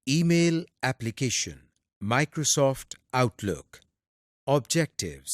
Email application, Microsoft Outlook, Objectives.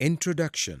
Introduction.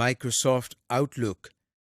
Microsoft Outlook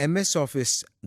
MS Office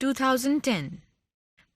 2010।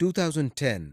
2010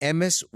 MS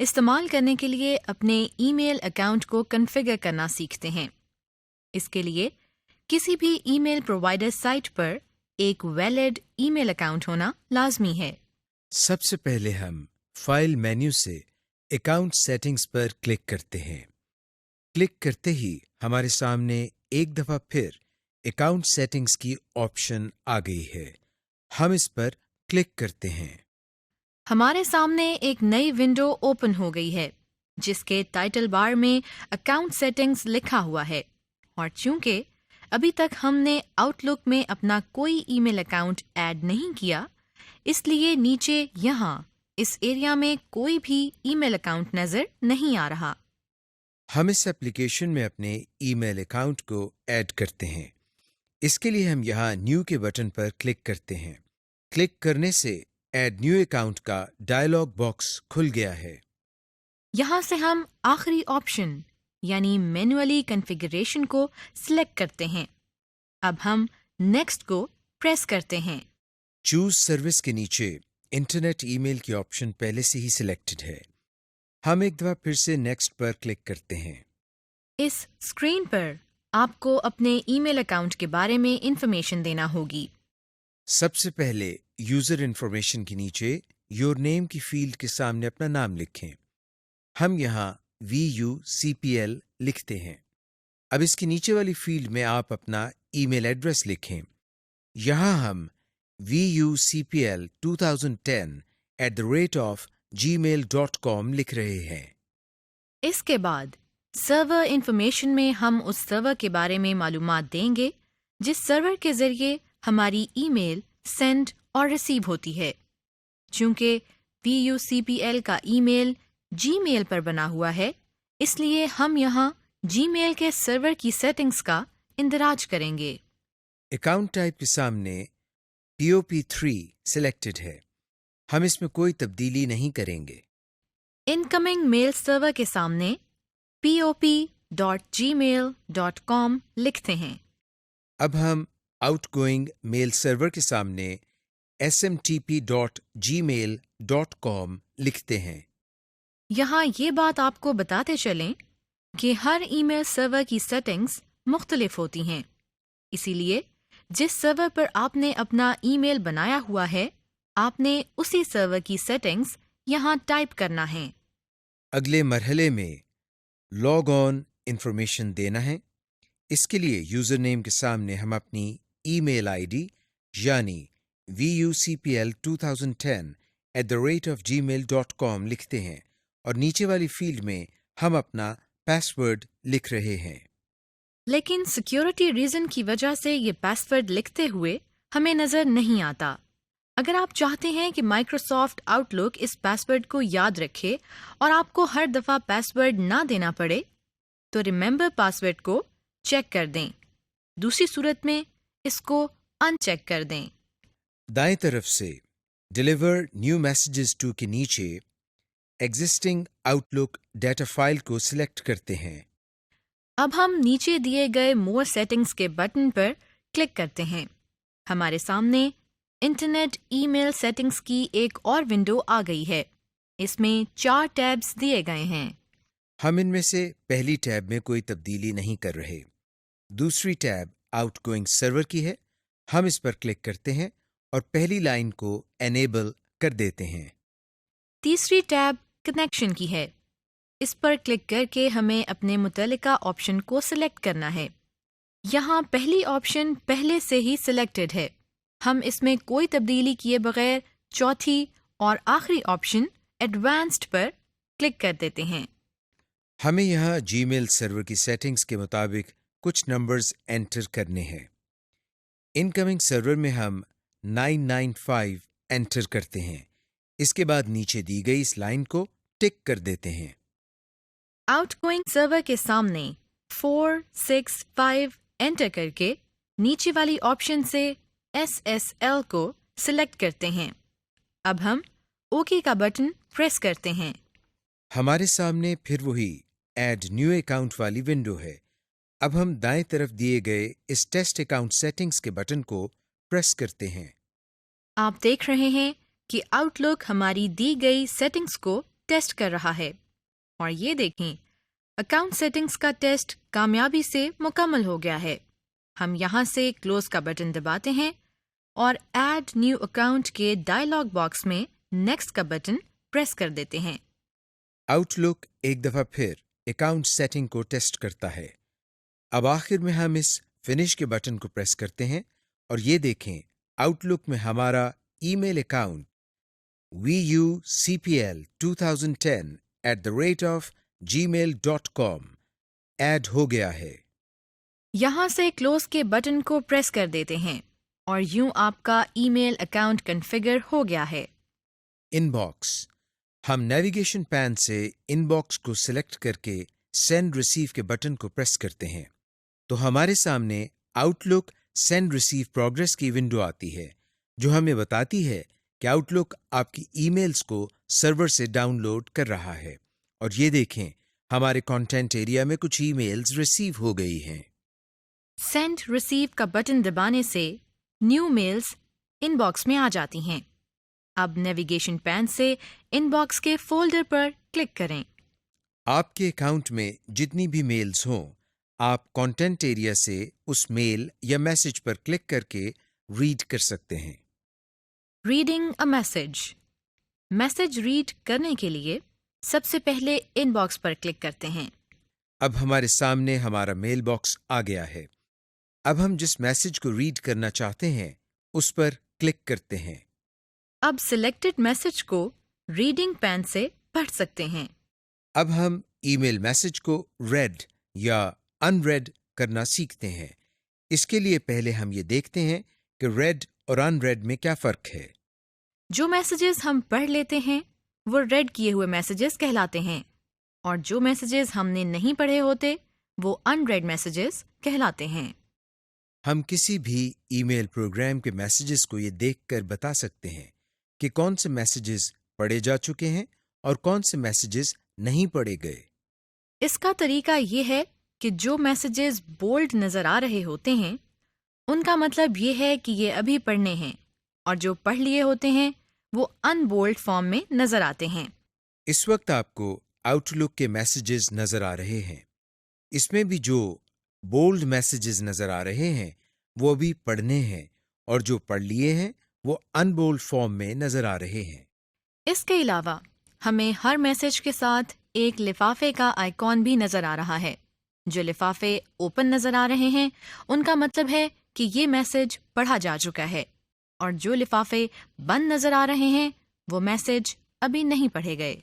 استعمال کرنے کے لیے اپنے ای میل اکاؤنٹ کو کنفیگر کرنا سیکھتے ہیں۔ اس کے لیے کسی بھی ای میل پرووائڈر سائٹ پر ایک ویلڈ ای میل اکاؤنٹ ہونا لازمی ہے۔ سب سے پہلے ہم فائل مینیو سے اکاؤنٹ سیٹنگز پر کلک کرتے ہیں۔ کلک کرتے ہی ہمارے سامنے ایک دفعہ پھر اکاؤنٹ سیٹنگز کی آپشن آ گئی ہے۔ ہم اس پر کلک کرتے ہیں۔ ہمارے سامنے ایک نئی ونڈو اوپن ہو گئی ہے جس کے ٹائٹل بار میں اکاؤنٹ سیٹنگز لکھا ہوا ہے، اور چونکہ ابھی تک ہم نے آؤٹ لک میں اپنا کوئی ای میل اکاؤنٹ ایڈ نہیں کیا، اس لیے نیچے یہاں اس ایریا میں کوئی بھی ای میل اکاؤنٹ نظر نہیں آ رہا۔ ہم اس ایپلیکیشن میں اپنے ای میل اکاؤنٹ کو ایڈ کرتے ہیں۔ اس کے لیے ہم یہاں نیو کے بٹن پر کلک کرتے ہیں۔ کلک کرنے سے ایڈ نیو اکاؤنٹ کا ڈائلاگ باکس کھل گیا ہے۔ یہاں سے ہم آخری آپشن یعنی مینولی کنفیگریشن کو سلیکٹ کرتے ہیں۔ اب ہم نیکسٹ کو پریس کرتے ہیں۔ چوز سروس کے نیچے انٹرنیٹ ای میل کی آپشن پہلے سے ہی سلیکٹڈ ہے۔ ہم ایک دفعہ پھر سے نیکسٹ پر کلک کرتے ہیں۔ اس اسکرین پر آپ کو اپنے ای میل اکاؤنٹ کے بارے میں انفارمیشن دینا ہوگی۔ سب سے پہلے یوزر انفارمیشن کے نیچے یور نیم کی فیلڈ کے سامنے اپنا نام لکھیں۔ ہم یہاں VUCPL لکھتے ہیں۔ اب اس کی نیچے والی فیلڈ میں آپ اپنا ای میل ایڈریس لکھیں۔ یہاں ہم VUCPL 2010@gmail.com لکھ رہے ہیں۔ اس کے بعد سرور انفارمیشن میں ہم اس سرور کے بارے میں معلومات دیں گے جس سرور کے ذریعے ہماری ای میل سینڈ اور ریسیو ہوتی ہے۔ چونکہ VUCPL کا ای میل جی میل پر بنا ہوا ہے، اس لیے ہم یہاں جی میل کے سرور کی سیٹنگز کا اندراج کریں گے۔ اکاؤنٹ ٹائپ کے سامنے POP3 سلیکٹڈ ہے۔ ہم اس میں کوئی تبدیلی نہیں کریں گے۔ انکمنگ میل سرور کے سامنے pop.gmail.com لکھتے ہیں۔ اب ہم آؤٹ گوئنگ میل سرور کے سامنے smtp.gmail.com لکھتے ہیں۔ یہاں یہ بات آپ کو بتاتے چلیں کہ ہر ای میل سرور کی سیٹنگز مختلف ہوتی ہیں، اسی لیے جس سرور پر آپ نے اپنا ای میل بنایا ہوا ہے، آپ نے اسی سرور کی سیٹنگز یہاں ٹائپ کرنا ہے۔ اگلے مرحلے میں لاگ آن انفارمیشن دینا ہے۔ اس کے لیے یوزر نیم کے سامنے ہم اپنی ای میل آئی ڈی یعنی VUCPL 2010@gmail.com لکھتے ہیں، اور نیچے والی فیلڈ میں ہم اپنا پاس ورڈ لکھ رہے ہیں۔ لیکن سیکیورٹی ریزن کی وجہ سے یہ پاس ورڈ لکھتے ہوئے ہمیں نظر نہیں آتا۔ اگر آپ چاہتے ہیں کہ مائکروسافٹ آؤٹ لک اس پاس ورڈ کو یاد رکھے اور آپ کو ہر دفعہ پاس ورڈ نہ دینا پڑے، تو ریممبر پاس ورڈ کو چیک کر دیں۔ دوسری صورت میں اس کو ان چیک کر دیں۔ دائیں طرف سے ڈیلیور نیو میسیجز ٹو کے نیچے ایگزسٹنگ آؤٹ لک ڈیٹا فائل کو سلیکٹ کرتے ہیں۔ اب ہم نیچے دیے گئے مور سیٹنگز کے بٹن پر کلک کرتے ہیں۔ ہمارے سامنے انٹرنیٹ ای میل سیٹنگز کی ایک اور ونڈو آ گئی ہے۔ اس میں 4 ٹیبز دیے گئے ہیں۔ ہم ان میں سے پہلی ٹیب میں کوئی تبدیلی نہیں کر رہے۔ دوسری ٹیب آؤٹ گوئنگ سرور کی ہے۔ ہم اس پر کلک کرتے ہیں اور پہلی لائن کو انیبل کر دیتے ہیں۔ تیسری ٹیب کنیکشن کی ہے۔ اس پر کلک کر کے ہمیں اپنے متعلقہ آپشن کو سلیکٹ کرنا ہے۔ یہاں پہلی آپشن پہلے سے ہی سلیکٹڈ ہے۔ ہم اس میں کوئی تبدیلی کیے بغیر چوتھی اور آخری آپشن ایڈوانسڈ پر کلک کر دیتے ہیں۔ ہمیں یہاں جی میل سرور کی سیٹنگز کے مطابق کچھ نمبرز انٹر کرنے ہیں۔ انکمنگ سرور میں ہم 995 انٹر کرتے ہیں۔ اس کے بعد نیچے دی گئی اس لائن کو ٹک کر دیتے ہیں۔ آؤٹ گوئنگ سرور کے سامنے 465 انٹر کر کے نیچے والی آپشن سے SSL کو سلیکٹ کرتے ہیں۔ اب ہم اوکے کا بٹن پریس کرتے ہیں۔ ہمارے سامنے پھر وہی ایڈ نیو اکاؤنٹ والی ونڈو ہے۔ اب ہم دائیں طرف دیے گئے اس ٹیسٹ اکاؤنٹ سیٹنگز کے بٹن کو پریس کرتے ہیں۔ آپ دیکھ رہے ہیں کہ آؤٹ لک ہماری دی گئی سیٹنگز کو ٹیسٹ کر رہا ہے، اور یہ دیکھیں اکاؤنٹ سیٹنگز کا ٹیسٹ کامیابی سے مکمل ہو گیا ہے۔ ہم یہاں سے کلوز کا بٹن دباتے ہیں اور ایڈ نیو اکاؤنٹ کے ڈائلاگ باکس میں نیکسٹ کا بٹن پریس کر دیتے ہیں۔ آؤٹ لک ایک دفعہ پھر اکاؤنٹ سیٹنگ کو ٹیسٹ کرتا ہے۔ اب آخر میں ہم اس فنش کے بٹن کو پریس کرتے ہیں اور یہ دیکھیں آؤٹ لک میں ہمارا ای میل اکاؤنٹ vucpl2010@gmail.com ایڈ ہو گیا ہے۔ یہاں سے کلوز کے بٹن کو پریس کر دیتے ہیں اور یوں آپ کا ای میل اکاؤنٹ کنفیگر ہو گیا ہے۔ ان باکس، ہم نیویگیشن پین سے ان باکس کو سلیکٹ کر کے سینڈ ریسیو کے بٹن کو پریس کرتے ہیں تو ہمارے سامنے آؤٹ لک سینڈ ریسیو پروگرس کی ونڈو آتی ہے جو ہمیں بتاتی ہے کہ آؤٹ لک آپ کی ای میلز کو سرور سے ڈاؤن لوڈ کر رہا ہے، اور یہ دیکھیں ہمارے کانٹینٹ ایریا میں کچھ ای میلز ریسیو ہو گئی ہیں۔ سینڈ ریسیو کا بٹن دبانے سے نیو میلز ان باکس میں آ جاتی ہیں۔ اب نیویگیشن پین سے ان باکس کے فولڈر پر کلک کریں۔ آپ کے اکاؤنٹ میں جتنی بھی میلز ہوں، آپ کانٹینٹ ایریا سے اس میل یا میسج پر کلک کر کے ریڈ کر سکتے ہیں۔ ریڈنگ اے میسج ریڈ کرنے کے لیے سب سے پہلے ان باکس پر کلک کرتے ہیں۔ اب ہمارے سامنے ہمارا میل باکس آ گیا ہے۔ اب ہم جس میسج کو ریڈ کرنا چاہتے ہیں اس پر کلک کرتے ہیں۔ اب سلیکٹڈ میسج کو ریڈنگ پین سے پڑھ سکتے ہیں۔ اب ہم ای میل میسج کو ریڈ یا ان ریڈ کرنا سیکھتے ہیں۔ اس کے لیے پہلے ہم یہ دیکھتے ہیں کہ ریڈ اور ان ریڈ میں کیا فرق ہے۔ جو میسیجز ہم پڑھ لیتے ہیں وہ ریڈ کیے ہوئے میسیجز کہلاتے ہیں، اور جو میسیجز ہم نے نہیں پڑھے ہوتے وہ ان ریڈ میسیجز کہلاتے ہیں۔ ہم کسی بھی ای میل پروگرام کے میسیجز کو یہ دیکھ کر بتا سکتے ہیں کہ کون سے میسیجز پڑھے جا چکے ہیں اور کون سے میسیجز نہیں پڑھے گئے۔ اس کا طریقہ یہ ہے کہ جو میسیجز بولڈ نظر آ رہے ہوتے ہیں ان کا مطلب یہ ہے کہ یہ ابھی پڑھنے ہیں، اور جو پڑھ لیے ہوتے ہیں وہ ان بولڈ فارم میں نظر آتے ہیں۔ اس وقت آپ کو آؤٹ لک کے میسیجز نظر آ رہے ہیں۔ اس میں بھی جو بولڈ میسیجز نظر آ رہے ہیں وہ بھی پڑھنے ہیں، اور جو پڑھ لیے ہیں وہ ان بولڈ فارم میں نظر آ رہے ہیں۔ اس کے علاوہ ہمیں ہر میسج کے ساتھ ایک لفافے کا آئیکن بھی نظر آ رہا ہے۔ جو لفافے اوپن نظر آ رہے ہیں ان کا مطلب ہے کہ یہ میسج پڑھا جا چکا ہے، اور جو لفافے بند نظر آ رہے ہیں وہ میسج ابھی نہیں پڑھے گئے۔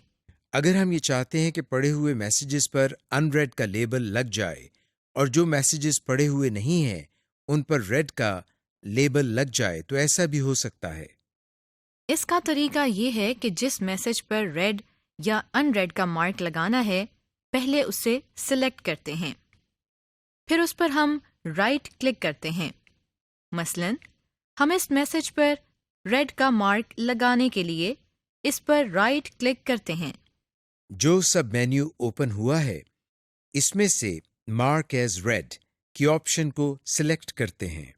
اگر ہم یہ چاہتے ہیں کہ پڑھے ہوئے میسیجز پر ان ریڈ کا لیبل لگ جائے اور جو میسیجز پڑھے ہوئے نہیں ہیں ان پر ریڈ کا لیبل لگ جائے تو ایسا بھی ہو سکتا ہے۔ اس کا طریقہ یہ ہے کہ جس میسج پر ریڈ یا ان ریڈ کا مارک لگانا ہے پہلے اسے سلیکٹ کرتے ہیں، پھر اس پر ہم رائٹ کلک کرتے ہیں۔ مثلا ہم اس میسج پر ریڈ کا مارک لگانے کے لیے اس پر رائٹ کلک کرتے ہیں۔ جو سب مینیو اوپن ہوا ہے اس میں سے مارک ایز ریڈ کی آپشن کو سلیکٹ کرتے ہیں۔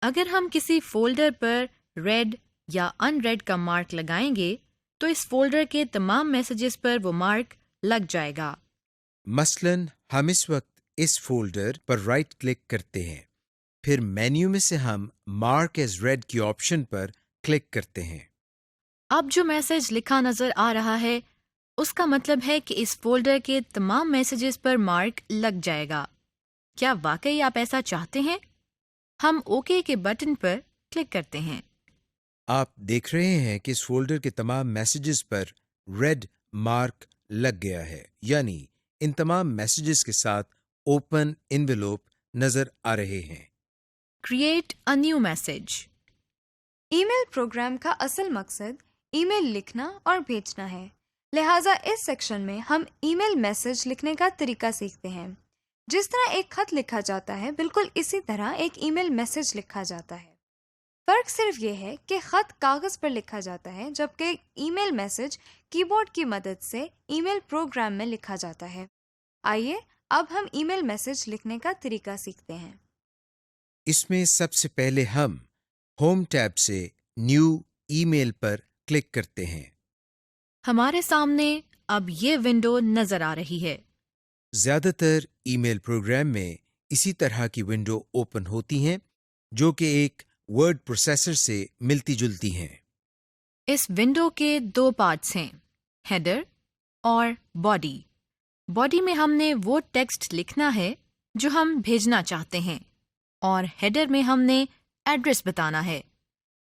اگر ہم کسی فولڈر پر ریڈ یا ان ریڈ کا مارک لگائیں گے تو اس فولڈر کے تمام میسیجز پر وہ مارک لگ جائے گا۔ مثلا ہم اس وقت اس فولڈر پر رائٹ کلک کرتے ہیں، پھر مینیو میں سے ہم مارک ایز ریڈ کی آپشن پر کلک کرتے ہیں۔ اب جو میسج لکھا نظر آ رہا ہے اس کا مطلب ہے کہ اس فولڈر کے تمام میسیجز پر مارک لگ جائے گا۔ کیا واقعی آپ ایسا چاہتے ہیں؟ ہم اوکے کے بٹن پر کلک کرتے ہیں۔ آپ دیکھ رہے ہیں کہ اس فولڈر کے تمام میسیجز پر ریڈ مارک لگ گیا ہے، یعنی ان تمام میسیجز کے ساتھ اوپن انویلوپ نظر آ رہے ہیں۔ Create a new message. Email program کا اصل مقصد ای میل لکھنا اور بھیجنا ہے، لہٰذا اس سیکشن میں ہم ای میل میسج لکھنے کا طریقہ سیکھتے ہیں۔ جس طرح ایک خط لکھا جاتا ہے بالکل اسی طرح ایک ای میل میسج لکھا جاتا ہے۔ فرق صرف یہ ہے کہ خط کاغذ پر لکھا جاتا ہے جبکہ ای میل میسج کی بورڈ کی مدد سے ای میل پروگرام میں لکھا جاتا ہے۔ آئیے اب ہم ای میل میسج لکھنے کا طریقہ سیکھتے ہیں۔ اس میں سب سے پہلے ہم ہوم ٹیب سے نیو ای میل پر کلک کرتے ہیں۔ ہمارے سامنے اب یہ ونڈو نظر آ رہی ہے۔ زیادہ تر ای میل پروگرام میں اسی طرح کی ونڈو اوپن ہوتی ہیں جو کہ ایک ورڈ پروسیسر سے ملتی جلتی ہیں۔ اس ونڈو کے دو پارٹس ہیں، ہیڈر اور باڈی۔ باڈی میں ہم نے وہ ٹیکسٹ لکھنا ہے جو ہم بھیجنا چاہتے ہیں، اور ہیڈر میں ہم نے ایڈریس بتانا ہے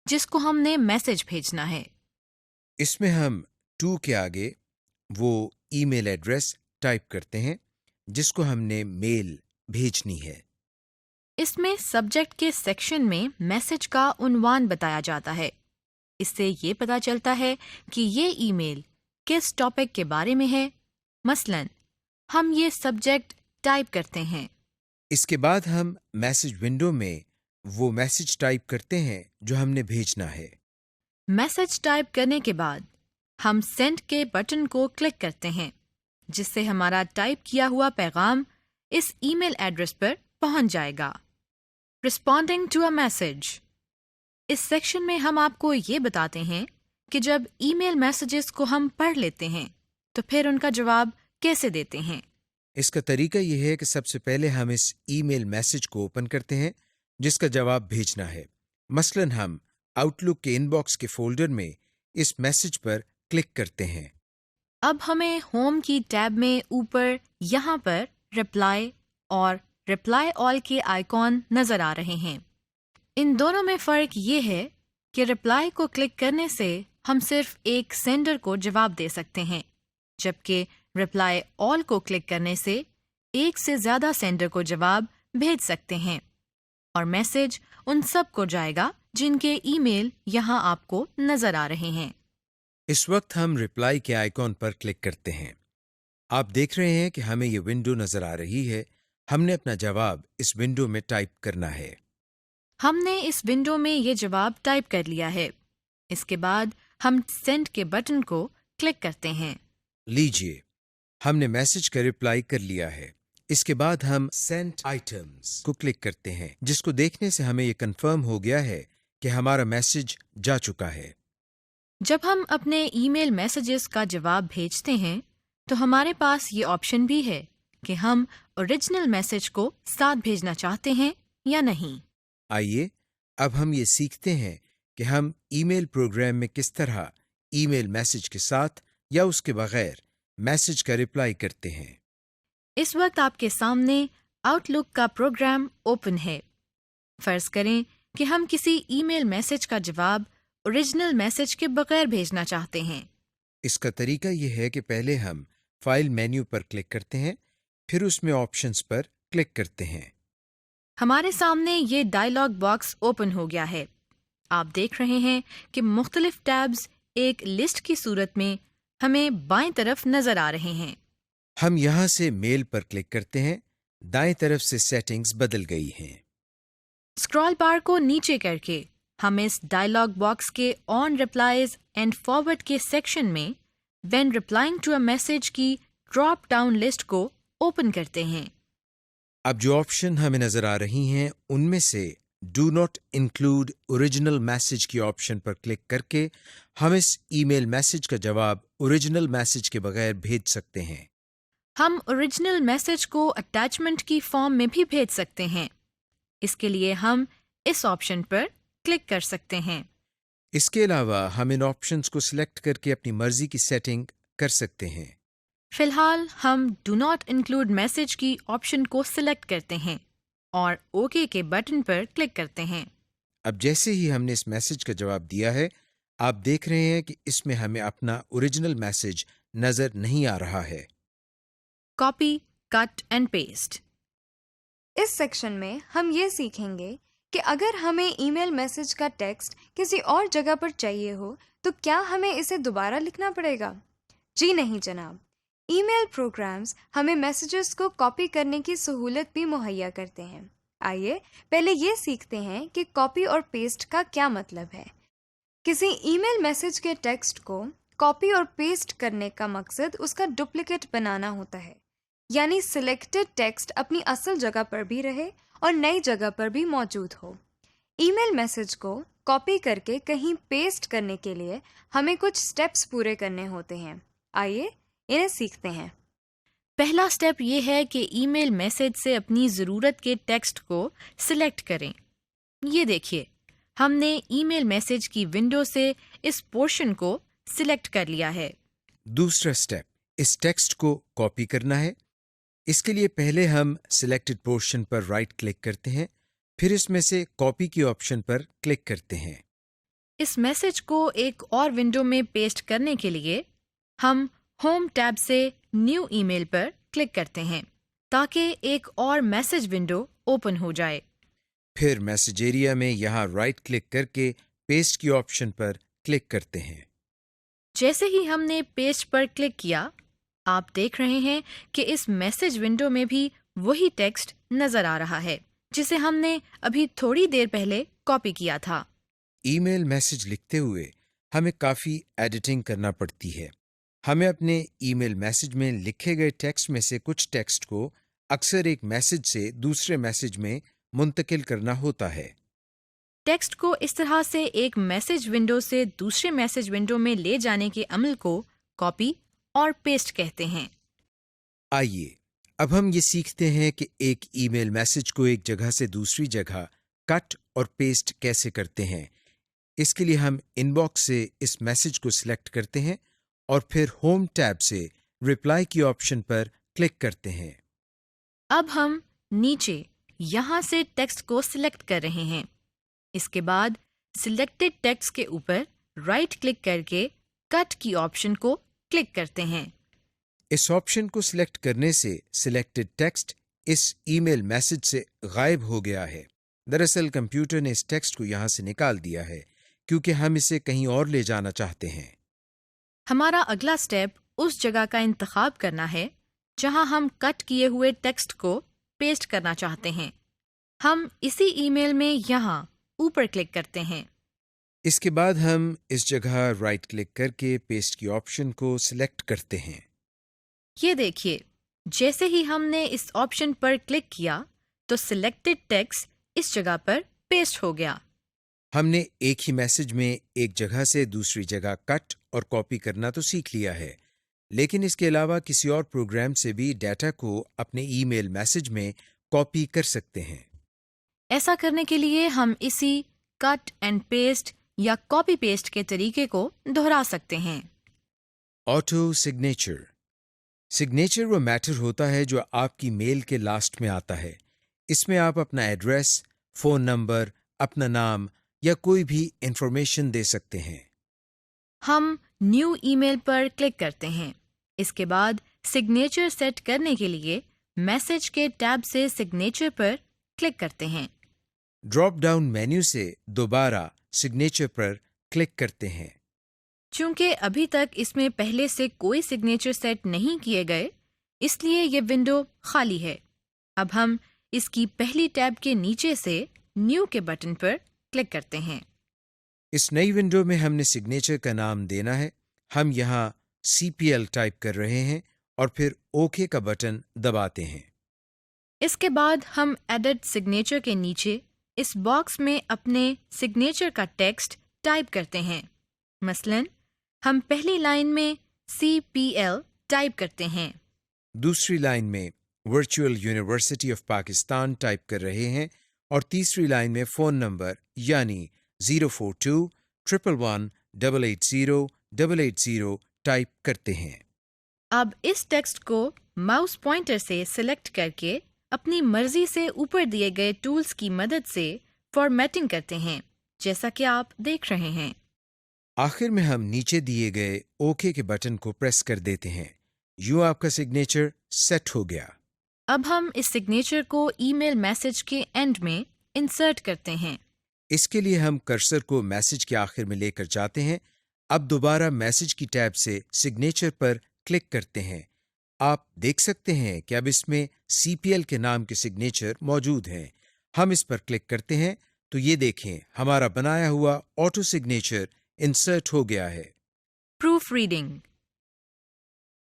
جس کو ہم نے میسج بھیجنا ہے۔ اس میں ہم ٹو کے آگے وہ ای میل ایڈریس ٹائپ کرتے ہیں جس کو ہم نے میل بھیجنی ہے۔ اس میں سبجیکٹ کے سیکشن میں میسج کا عنوان بتایا جاتا ہے۔ اس سے یہ پتہ چلتا ہے کہ یہ ای میل کس ٹاپک کے بارے میں ہے۔ مثلاً ہم یہ سبجیکٹ ٹائپ کرتے ہیں۔ اس کے بعد ہم میسج ونڈو میں وہ میسج ٹائپ کرتے ہیں جو ہم نے بھیجنا ہے۔ میسج ٹائپ کرنے کے بعد ہم سینڈ کے بٹن کو کلک کرتے ہیں، جس سے ہمارا ٹائپ کیا ہوا پیغام اس ای میل ایڈریس پر پہنچ جائے گا۔ رسپونڈنگ ٹو اے میسج، اس سیکشن میں ہم آپ کو یہ بتاتے ہیں کہ جب ای میل میسیجز کو ہم پڑھ لیتے ہیں تو پھر ان کا جواب کیسے دیتے ہیں۔ اس کا طریقہ یہ ہے کہ سب سے پہلے ہم اس ای میل میسج کو اوپن کرتے ہیں جس کا جواب بھیجنا ہے۔ مثلاً ہم آؤٹ لک کے ان باکس کے فولڈر میں اس میسج پر کلک کرتے ہیں۔ اب ہمیں ہوم کی ٹیب میں اوپر یہاں پر رپلائی اور رپلائی آل کے آئیکن نظر آ رہے ہیں۔ ان دونوں میں فرق یہ ہے کہ رپلائی کو کلک کرنے سے ہم صرف ایک سینڈر کو جواب دے سکتے ہیں، جبکہ رپلائی آل کو کلک کرنے سے ایک سے زیادہ سینڈر کو جواب بھیج سکتے ہیں، اور میسج ان سب کو جائے گا جن کے ای میل یہاں آپ کو نظر آ رہے ہیں۔ اس وقت ہم رپلائی کے آئیکن پر کلک کرتے ہیں۔ آپ دیکھ رہے ہیں کہ ہمیں یہ ونڈو نظر آ رہی ہے۔ ہم نے اپنا جواب اس ونڈو میں ٹائپ کرنا ہے۔ ہم نے اس ونڈو میں یہ جواب ٹائپ کر لیا ہے۔ اس کے بعد ہم سینڈ کے بٹن کو کلک کرتے ہیں۔ لیجئے، ہم نے میسج کا رپلائی کر لیا ہے۔ اس کے بعد ہم سینٹ آئٹمز کو کلک کرتے ہیں، جس کو دیکھنے سے ہمیں یہ کنفرم ہو گیا ہے کہ ہمارا میسج جا چکا ہے۔ جب ہم اپنے ای میل میسیجز کا جواب بھیجتے ہیں تو ہمارے پاس یہ آپشن بھی ہے کہ ہم اوریجنل میسج کو ساتھ بھیجنا چاہتے ہیں یا نہیں۔ آئیے اب ہم یہ سیکھتے ہیں کہ ہم ای میل پروگرام میں کس طرح ای میل میسج کے ساتھ یا اس کے بغیر میسج کا رپلائی کرتے ہیں۔ اس وقت آپ کے سامنے آؤٹ لک کا پروگرام اوپن ہے۔ فرض کریں کہ ہم کسی ای میل میسج کا جواب اوریجنل میسج کے بغیر بھیجنا چاہتے ہیں۔ اس کا طریقہ یہ ہے کہ پہلے ہم فائل مینیو پر کلک کرتے ہیں، پھر اس میں آپشنز پر کلک کرتے ہیں۔ ہمارے سامنے یہ ڈائلاگ باکس اوپن ہو گیا ہے۔ آپ دیکھ رہے ہیں کہ مختلف ٹیبز ایک لسٹ کی صورت میں ہمیں بائیں طرف نظر آ رہے ہیں۔ ہم یہاں سے میل پر کلک کرتے ہیں۔ دائیں طرف سے سیٹنگز بدل گئی ہیں۔ اسکرال بار کو نیچے کر کے ہم اس ڈائلاگ باکس کے آن ریپلائز اینڈ فارورڈ کے سیکشن میں when replying to a message کی ڈراپ ڈاؤن لسٹ کو اوپن کرتے ہیں۔ اب جو آپشن ہمیں نظر آ رہی ہیں ان میں سے do not include original message کی آپشن پر کلک کر کے ہم اس ای میل میسج کا جواب اوریجنل میسج کے بغیر بھیج سکتے ہیں۔ ہم اوریجنل میسج کو اٹیچمنٹ کی فارم میں بھی بھیج سکتے ہیں۔ اس کے لیے ہم اس آپشن پر کلک کر سکتے ہیں۔ اس کے علاوہ ہم ان آپشنز کو سلیکٹ کر کے اپنی مرضی کی سیٹنگ کر سکتے ہیں۔ فی الحال ہم ڈو ناٹ انکلوڈ میسج کی آپشن کو سلیکٹ کرتے ہیں اور اوکے کے بٹن پر کلک کرتے ہیں۔ اب جیسے ہی ہم نے اس میسج کا جواب دیا ہے، آپ دیکھ رہے ہیں کہ اس میں ہمیں اپنا اوریجنل میسج نظر نہیں آ رہا ہے۔ Copy, cut and paste. اس سیکشن میں ہم یہ سیکھیں گے کہ اگر ہمیں ای میل میسج کا ٹیکسٹ کسی اور جگہ پر چاہیے ہو تو کیا ہمیں اسے دوبارہ لکھنا پڑے گا؟ جی نہیں جناب، ای میل پروگرامز ہمیں میسیجز کو کاپی کرنے کی سہولت بھی مہیا کرتے ہیں۔ آئیے پہلے یہ سیکھتے ہیں کہ کاپی اور پیسٹ کا کیا مطلب ہے۔ کسی ای میل میسج کے ٹیکسٹ کو کاپی اور پیسٹ کرنے کا مقصد اس کا ڈپلیکیٹ بنانا ہوتا ہے، یعنی سلیکٹڈ ٹیکسٹ اپنی اصل جگہ پر بھی رہے اور نئی جگہ پر بھی موجود ہو۔ ای میل میسج کو کاپی کر کے کہیں پیسٹ کرنے کے لیے ہمیں کچھ سٹیپس پورے کرنے ہوتے ہیں. آئیے انہیں سیکھتے ہیں. پہلا سٹیپ یہ ہے کہ ای میل میسج سے اپنی ضرورت کے ٹیکسٹ کو سلیکٹ کریں. یہ دیکھیے، ہم نے ای میل میسج کی ونڈو سے اس پورشن کو سلیکٹ کر لیا ہے. دوسرا سٹیپ، اس ٹیکسٹ کو کاپی کرنا ہے. اس کے لیے پہلے ہم سلیکٹڈ پورشن پر رائٹ کلک کرتے ہیں، پھر اس میں سے کاپی کی آپشن پر کلک کرتے ہیں. اس میسج کو ایک اور ونڈو میں پیسٹ کرنے کے لیے ہم ہوم ٹیب سے نیو ای میل پر کلک کرتے ہیں تاکہ ایک اور میسج ونڈو اوپن ہو جائے. پھر میسج ایریا میں یہاں رائٹ کلک کر کے پیسٹ کی آپشن پر کلک کرتے ہیں. جیسے ہی ہم نے پیسٹ پر کلک کیا، آپ دیکھ رہے ہیں کہ اس میسج ونڈو میں بھی وہی ٹیکسٹ نظر آ رہا ہے جسے ہم نے ابھی تھوڑی دیر پہلے کاپی کیا تھا. ای میل میسج لکھتے ہوئے ہمیں کافی ایڈیٹنگ کرنا پڑتی ہے. ہمیں اپنے ای میل میسج میں لکھے گئے ٹیکسٹ میں سے کچھ ٹیکسٹ کو اکثر ایک میسج سے دوسرے میسج میں منتقل کرنا ہوتا ہے. ٹیکسٹ کو اس طرح سے ایک میسج ونڈو سے دوسرے میسج ونڈو میں لے جانے کے عمل کو کاپی اور پیسٹ کہتے ہیں. آئیے اب ہم یہ سیکھتے ہیں کہ ایک ای میل میسج کو ایک جگہ سے دوسری جگہ کٹ اور پیسٹ کیسے کرتے ہیں. اس کے لیے ہم ان باکس سے اس میسج کو سلیکٹ کرتے ہیں اور پھر ہوم ٹیب سے رپلائی کی آپشن پر کلک کرتے ہیں. اب ہم نیچے یہاں سے ٹیکسٹ کو سلیکٹ کر رہے ہیں. اس کے بعد سلیکٹڈ ٹیکسٹ کے اوپر رائٹ کلک کر کے کٹ کی آپشن کو کلک کرتے ہیں. اس آپشن کو سلیکٹ کرنے سے سلیکٹڈ ٹیکسٹ اس ای میل میسج سے غائب ہو گیا ہے. دراصل کمپیوٹر نے اس ٹیکسٹ کو یہاں سے نکال دیا ہے کیونکہ ہم اسے کہیں اور لے جانا چاہتے ہیں. ہمارا اگلا سٹیپ اس جگہ کا انتخاب کرنا ہے جہاں ہم کٹ کیے ہوئے ٹیکسٹ کو پیسٹ کرنا چاہتے ہیں. ہم اسی ای میل میں یہاں اوپر کلک کرتے ہیں. اس کے بعد ہم اس جگہ رائٹ کلک کر کے پیسٹ کی آپشن کو سلیکٹ کرتے ہیں. یہ دیکھیے، جیسے ہی ہم نے اس آپشن پر کلک کیا تو سلیکٹڈ ٹیکسٹ اس جگہ پر پیسٹ ہو گیا. ہم نے ایک ہی میسج میں ایک جگہ سے دوسری جگہ کٹ اور کاپی کرنا تو سیکھ لیا ہے، لیکن اس کے علاوہ کسی اور پروگرام سے بھی ڈیٹا کو اپنے ای میل میسج میں کاپی کر سکتے ہیں. ایسا کرنے کے لیے ہم اسی کٹ اینڈ پیسٹ یا کاپی پیسٹ کے طریقے کو دہرا سکتے ہیں. Auto signature. سگنیچر وہ میٹر ہوتا ہے جو آپ کی میل کے لاسٹ میں آتا ہے. اس میں آپ اپنا ایڈریس، فون نمبر، اپنا نام یا کوئی بھی انفارمیشن دے سکتے ہیں. ہم نیو ای میل پر کلک کرتے ہیں. اس کے بعد سگنیچر سیٹ کرنے کے لیے میسج کے ٹیب سے سگنیچر پر کلک کرتے ہیں. ڈراپ ڈاؤن مینیو سے دوبارہ سگنیچر پر کلک کرتے ہیں. چونکہ ابھی تک اس میں پہلے سے کوئی سگنیچر سیٹ نہیں کیے گئے، اس لیے یہ ونڈو خالی ہے. اب ہم اس کی پہلی ٹیب کے نیچے سے نیو کے بٹن پر کلک کرتے ہیں. اس نئی ونڈو میں ہم نے سگنیچر کا نام دینا ہے. ہم یہاں CPL ٹائپ کر رہے ہیں اور پھر اوکے کا بٹن دباتے ہیں. اس کے بعد ہم ایڈٹ سگنیچر کے نیچے اس باکس میں اپنے سگنیچر کا ٹیکسٹ ٹائپ کرتے ہیں. مثلاً ہم پہلی لائن میں CPL ٹائپ کرتے ہیں. دوسری لائن میں virtual university of Pakistan type کر رہے ہیں اور تیسری لائن میں فون نمبر یعنی 042-111-880-880 ٹائپ کرتے ہیں. اب اس ٹیکسٹ کو ماؤس پوائنٹر سے سلیکٹ کر کے اپنی مرضی سے اوپر دیے گئے ٹولز کی مدد سے فارمیٹنگ کرتے ہیں، جیسا کہ آپ دیکھ رہے ہیں. آخر میں ہم نیچے دیے گئے اوکے کے بٹن کو پریس کر دیتے ہیں. یوں آپ کا سگنیچر سیٹ ہو گیا. اب ہم اس سگنیچر کو ای میل میسج کے اینڈ میں انسرٹ کرتے ہیں. اس کے لیے ہم کرسر کو میسج کے آخر میں لے کر جاتے ہیں. اب دوبارہ میسج کی ٹیب سے سگنیچر پر کلک کرتے ہیں. آپ دیکھ سکتے ہیں کہ اب اس میں CPL کے نام کے سگنیچر موجود ہیں. ہم اس پر کلک کرتے ہیں تو یہ دیکھیں ہمارا بنایا ہوا آٹو سگنیچر انسرٹ ہو گیا ہے. Proof reading.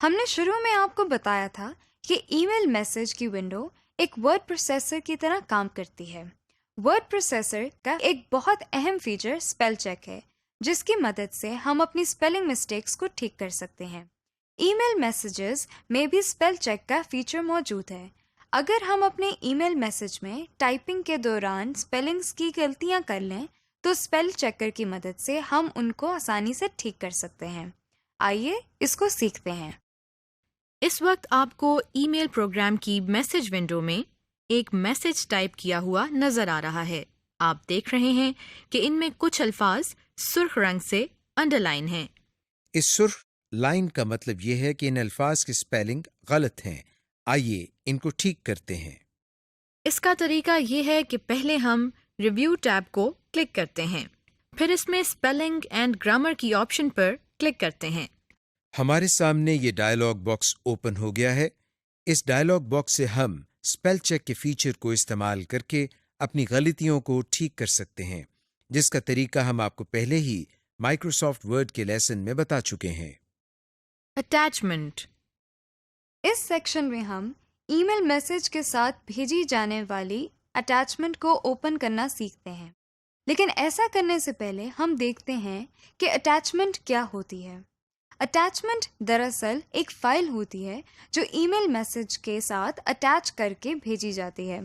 ہم نے شروع میں آپ کو بتایا تھا کہ ای میل میسج کی ونڈو ایک ورڈ پروسیسر کی طرح کام کرتی ہے. ورڈ پروسیسر کا ایک بہت اہم فیچر اسپیل چیک ہے، جس کی مدد سے ہم اپنی اسپیلنگ مسٹیکس کو ٹھیک کر سکتے ہیں۔ ای میل میسیجز میں بھی اسپیل چیک کا فیچر موجود ہے۔ اگر ہم اپنے ای میل میسیج میں ٹائپنگ کے دوران اسپیلنگس کی غلطیاں کر لیں تو اسپیل چیکر کی مدد سے ہم ان کو آسانی سے ٹھیک کر سکتے ہیں۔ آئیے اس کو سیکھتے ہیں۔ اس وقت آپ کو ای میل پروگرام کی میسج ونڈو میں ایک میسج ٹائپ کیا ہوا نظر آ رہا ہے۔ آپ دیکھ رہے ہیں کہ ان میں کچھ الفاظ سرخ رنگ سے انڈر لائن ہیں۔ اس سرخ لائن کا مطلب یہ ہے کہ ان الفاظ کی اسپیلنگ غلط ہیں۔ آئیے ان کو ٹھیک کرتے ہیں۔ اس کا طریقہ یہ ہے کہ پہلے ہم ریویو ٹیب کو کلک کرتے ہیں، پھر اس میں اسپیلنگ اینڈ گرامر کی آپشن پر کلک کرتے ہیں۔ ہمارے سامنے یہ ڈائلاگ باکس اوپن ہو گیا ہے۔ اس ڈائلاگ باکس سے ہم اسپیل چیک کے فیچر کو استعمال کر کے اپنی غلطیوں کو ٹھیک کر سکتے ہیں، جس کا طریقہ ہم آپ کو پہلے ہی مائکروسافٹ ورڈ کے لیسن میں بتا چکے ہیں۔ اٹیچمنٹ۔ اس سیکشن میں ہم ای میل میسج کے ساتھ بھیجی جانے والی اٹیچمنٹ کو اوپن کرنا سیکھتے ہیں، لیکن ایسا کرنے سے پہلے ہم دیکھتے ہیں کہ اٹیچمنٹ کیا ہوتی ہے۔ اٹیچمنٹ دراصل ایک فائل ہوتی ہے جو ای میل میسج کے ساتھ اٹیچ کر کے بھیجی جاتی ہے۔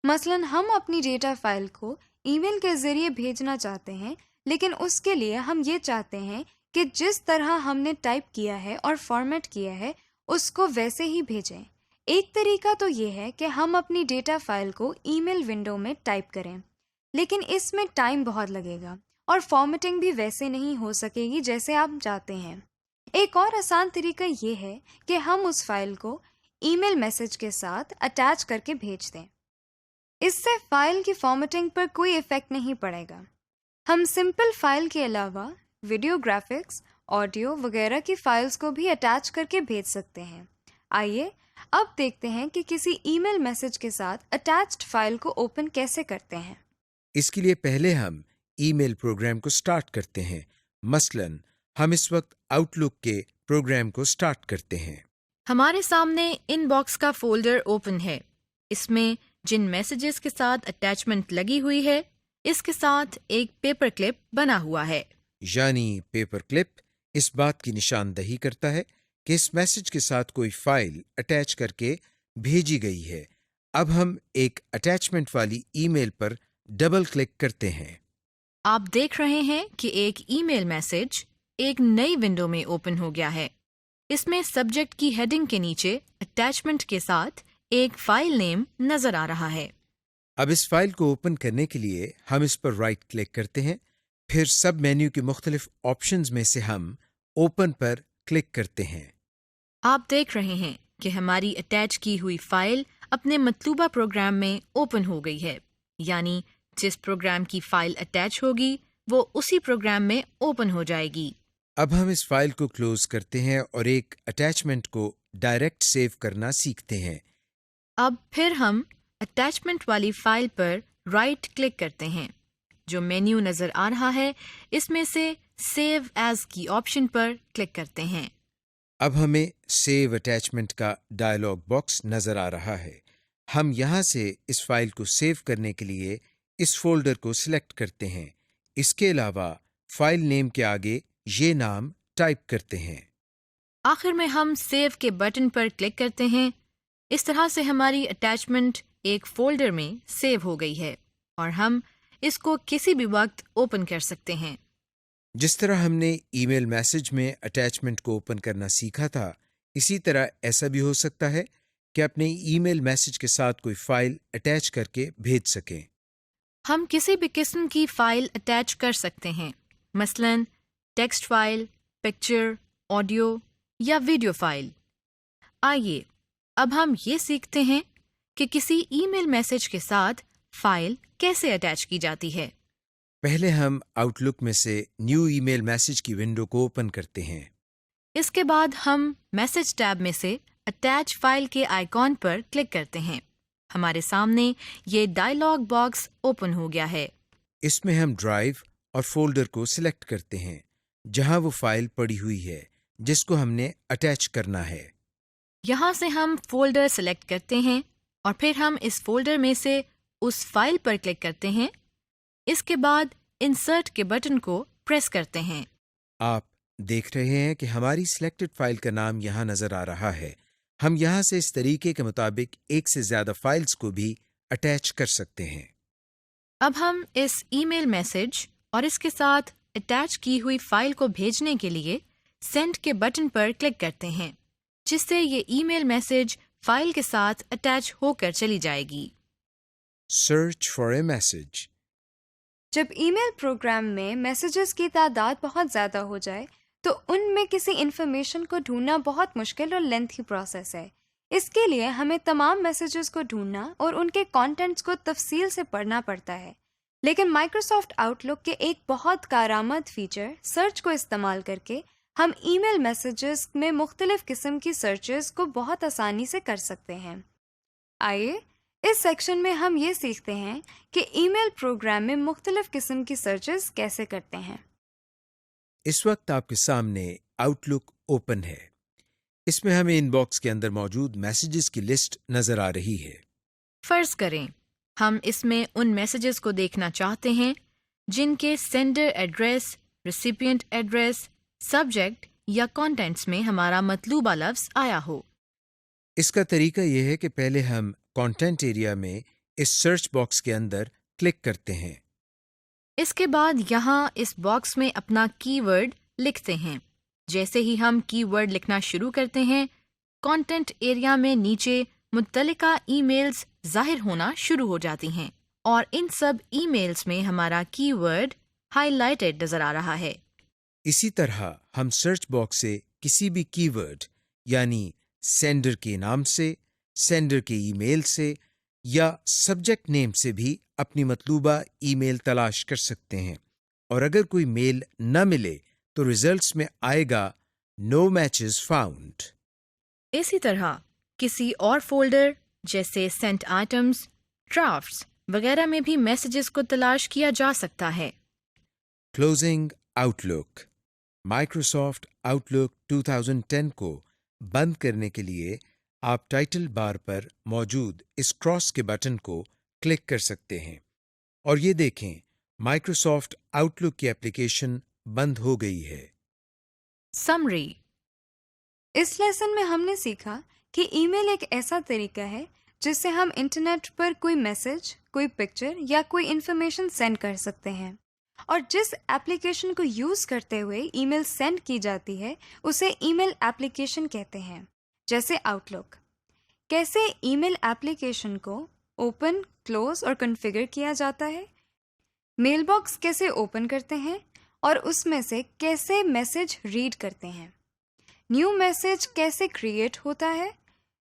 مثلاً ہم اپنی ڈیٹا فائل کو ای میل کے ذریعے بھیجنا چاہتے ہیں، لیکن اس کے لیے ہم یہ چاہتے ہیں کہ جس طرح ہم نے ٹائپ کیا ہے اور فارمیٹ کیا ہے اس کو ویسے ہی بھیجیں۔ ایک طریقہ تو یہ ہے کہ ہم اپنی ڈیٹا فائل کو ای میل ونڈو میں ٹائپ کریں، لیکن اس میں ٹائم بہت لگے گا اور فارمیٹنگ بھی ویسے نہیں ہو سکے گی جیسے آپ چاہتے ہیں۔ ایک اور آسان طریقہ یہ ہے کہ ہم اس فائل کو ای میل میسج کے ساتھ اٹیچ کر کے بھیج دیں۔ اس سے فائل کی فارمیٹنگ پر کوئی ایفیکٹ نہیں پڑے گا۔ ہم سمپل فائل کے علاوہ ویڈیو گرافکس، آڈیو وغیرہ کی فائلز کو بھی اٹیچ کر کے بھیج سکتے ہیں۔ آئیے اب دیکھتے ہیں کہ کسی ای میل میسج کے ساتھ اٹیچڈ فائل کو اوپن کیسے کرتے ہیں۔ اس کے لیے پہلے ہم ای میل پروگرام کو سٹارٹ کرتے ہیں۔ مثلاً ہم اس وقت آؤٹ لک کے پروگرام کو سٹارٹ کرتے ہیں۔ ہمارے سامنے ان باکس کا فولڈر اوپن ہے۔ اس میں جن میسیجز کے ساتھ اٹیچمنٹ لگی ہوئی ہے، اس کے ساتھ ایک پیپر کلپ بنا ہوا ہے۔ یعنی پیپر کلپ اس بات کی نشاندہی کرتا ہے کہ اس میسج کے ساتھ کوئی فائل اٹیچ کر کے بھیجی گئی ہے۔ اب ہم ایک اٹیچمنٹ والی ای میل پر ڈبل کلک کرتے ہیں۔ آپ دیکھ رہے ہیں کہ ایک ای میل میسج ایک نئی ونڈو میں اوپن ہو گیا ہے۔ اس میں سبجیکٹ کی ہیڈنگ کے نیچے اٹیچمنٹ کے ساتھ ایک فائل نیم نظر آ رہا ہے۔ اب اس فائل کو اوپن کرنے کے لیے ہم اس پر رائٹ کلک کرتے ہیں، پھر سب مینیو کے مختلف آپشنز میں سے ہم اوپن پر کلک کرتے ہیں۔ آپ دیکھ رہے ہیں کہ ہماری اٹیچ کی ہوئی فائل اپنے مطلوبہ پروگرام میں اوپن ہو گئی ہے، یعنی جس پروگرام کی فائل اٹیچ ہوگی وہ اسی پروگرام میں اوپن ہو جائے گی۔ اب ہم اس فائل کو کلوز کرتے ہیں اور ایک اٹیچمنٹ کو ڈائریکٹ سیو کرنا سیکھتے ہیں۔ اب پھر ہم اٹیچمنٹ والی فائل پر رائٹ کلک کرتے ہیں۔ جو مینیو نظر آ رہا ہے اس میں سے سیو ایز کی آپشن پر کلک کرتے ہیں۔ اب ہمیں سیو اٹیچمنٹ کا ڈائلاگ باکس نظر آ رہا ہے۔ ہم یہاں سے اس فائل کو سیو کرنے کے لیے اس فولڈر کو سلیکٹ کرتے ہیں۔ اس کے علاوہ فائل نیم کے آگے یہ نام ٹائپ کرتے ہیں۔ آخر میں ہم سیو کے بٹن پر کلک کرتے ہیں۔ اس طرح سے ہماری اٹیچمنٹ ایک فولڈر میں سیو ہو گئی ہے اور ہم اس کو کسی بھی وقت اوپن کر سکتے ہیں۔ جس طرح ہم نے ای میل میسج میں اٹیچمنٹ کو اوپن کرنا سیکھا تھا، اسی طرح ایسا بھی ہو سکتا ہے کہ اپنے ای میل میسج کے ساتھ کوئی فائل اٹیچ کر کے بھیج سکیں۔ ہم کسی بھی قسم کی فائل اٹیچ کر سکتے ہیں، مثلاً ٹیکسٹ فائل، پکچر، آڈیو یا ویڈیو فائل۔ آئیے اب ہم یہ سیکھتے ہیں کہ کسی ای میل میسج کے ساتھ فائل کیسے اٹیچ کی جاتی ہے۔ پہلے ہم آؤٹ لک میں سے نیو ای میل میسج کی ونڈو کو اوپن کرتے ہیں۔ اس کے بعد ہم میسج ٹیب میں سے اٹیچ فائل کے آئیکن پر کلک کرتے ہیں۔ ہمارے سامنے یہ ڈائلاگ باکس اوپن ہو گیا ہے۔ اس میں ہم ڈرائیو اور فولڈر کو سلیکٹ کرتے ہیں جہاں وہ فائل پڑی ہوئی ہے جس کو ہم نے اٹیچ کرنا ہے۔ یہاں سے ہم فولڈر سلیکٹ کرتے ہیں اور پھر ہم اس فولڈر میں سے اس فائل پر کلک کرتے ہیں. اس کے بعد انسرٹ کے بٹن کو پریس کرتے ہیں. آپ دیکھ رہے ہیں کہ ہماری سلیکٹڈ فائل کا نام یہاں نظر آ رہا ہے. ہم یہاں سے اس طریقے کے مطابق ایک سے زیادہ فائلز کو بھی اٹیچ کر سکتے ہیں. اب ہم اس ای میل میسج اور اس کے ساتھ اٹیچ کی ہوئی فائل کو بھیجنے کے لیے سینڈ کے بٹن پر کلک کرتے ہیں، جس سے یہ ای میل میسج فائل کے ساتھ اٹیچ ہو کر چلی جائے گی. Search for a message. جب ای میل پروگرام میں میسیجز کی تعداد بہت زیادہ ہو جائے تو ان میں کسی انفارمیشن کو ڈھونڈنا بہت مشکل اور لینتھی پروسیس ہے. اس کے لیے ہمیں تمام میسیجز کو ڈھونڈنا اور ان کے کانٹینٹس کو تفصیل سے پڑھنا پڑتا ہے. لیکن مائکروسافٹ آؤٹ لک کے ایک بہت کارآمد فیچر سرچ کو استعمال کر کے ہم ای میل میسیجز میں مختلف قسم کی سرچز کو بہت آسانی سے کر سکتے ہیں. آئیے اس سیکشن میں ہم یہ سیکھتے ہیں کہ ای میل پروگرام میں مختلف قسم کی سرچز کیسے کرتے ہیں. اس وقت آپ کے سامنے آؤٹ لک اوپن ہے. اس میں ہمیں ان باکس کے اندر موجود میسیجز کی لسٹ نظر آ رہی ہے. فرض کریں ہم اس میں ان میسیجز کو دیکھنا چاہتے ہیں جن کے sender address, recipient address, subject یا کانٹینٹس میں ہمارا مطلوبہ لفظ آیا ہو. اس کا طریقہ یہ ہے کہ پہلے ہم کانٹینٹ ایریا میں اس سرچ باکس کے اندر کلک کرتے ہیں. اس کے بعد یہاں اس باکس میں اپنا کی ورڈ لکھتے ہیں. جیسے ہی ہم کی ورڈ لکھنا شروع کرتے ہیں، کانٹینٹ ایریا میں نیچے متعلقہ ای میلز ظاہر ہونا شروع ہو جاتی ہیں اور ان سب ای میلز میں ہمارا کی ورڈ ہائی لائٹڈ نظر آ رہا ہے. اسی طرح ہم سرچ باکس سے کسی بھی کی ورڈ یعنی سینڈر کے نام سے، سینڈر کے ای میل سے یا سبجیکٹ نیم سے بھی اپنی مطلوبہ ای میل تلاش کر سکتے ہیں. اور اگر کوئی میل نہ ملے تو ریزلٹس میں آئے گا نو میچز فاؤنڈ. اسی طرح کسی اور فولڈر جیسے سینٹ آئٹمز، ڈرافٹس وغیرہ میں بھی میسیجز کو تلاش کیا جا سکتا ہے. کلوزنگ آؤٹ لک. مائکروسافٹ آؤٹ لک 2010 کو بند کرنے کے لیے آپ ٹائٹل بار پر موجود اس کراس کے بٹن کو کلک کر سکتے ہیں اور یہ دیکھیں مائکروسافٹ آؤٹ لک کی ایپلیکیشن بند ہو گئی ہے. سمری. اس لیسن میں ہم نے سیکھا کہ ای میل ایک ایسا طریقہ ہے جس سے ہم انٹرنیٹ پر کوئی میسج، کوئی پکچر یا کوئی انفارمیشن سینڈ کر سکتے ہیں، اور جس ایپلیکیشن کو یوز کرتے ہوئے ای میل سینڈ کی جاتی ہے اسے ای میل ایپلیکیشن کہتے ہیں، جیسے آؤٹ لک. کیسے ای میل ایپلیکیشن کو اوپن، کلوز اور کنفیگر کیا جاتا ہے، میل باکس کیسے اوپن کرتے ہیں اور اس میں سے کیسے میسج ریڈ کرتے ہیں، نیو میسج کیسے کریٹ ہوتا ہے،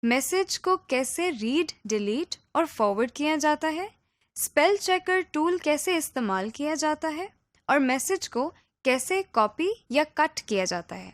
میسج کو کیسے ریڈ، ڈیلیٹ اور فارورڈ کیا جاتا ہے، اسپیل چیکر ٹول کیسے استعمال کیا جاتا ہے، اور میسج کو کیسے کاپی یا کٹ کیا جاتا ہے.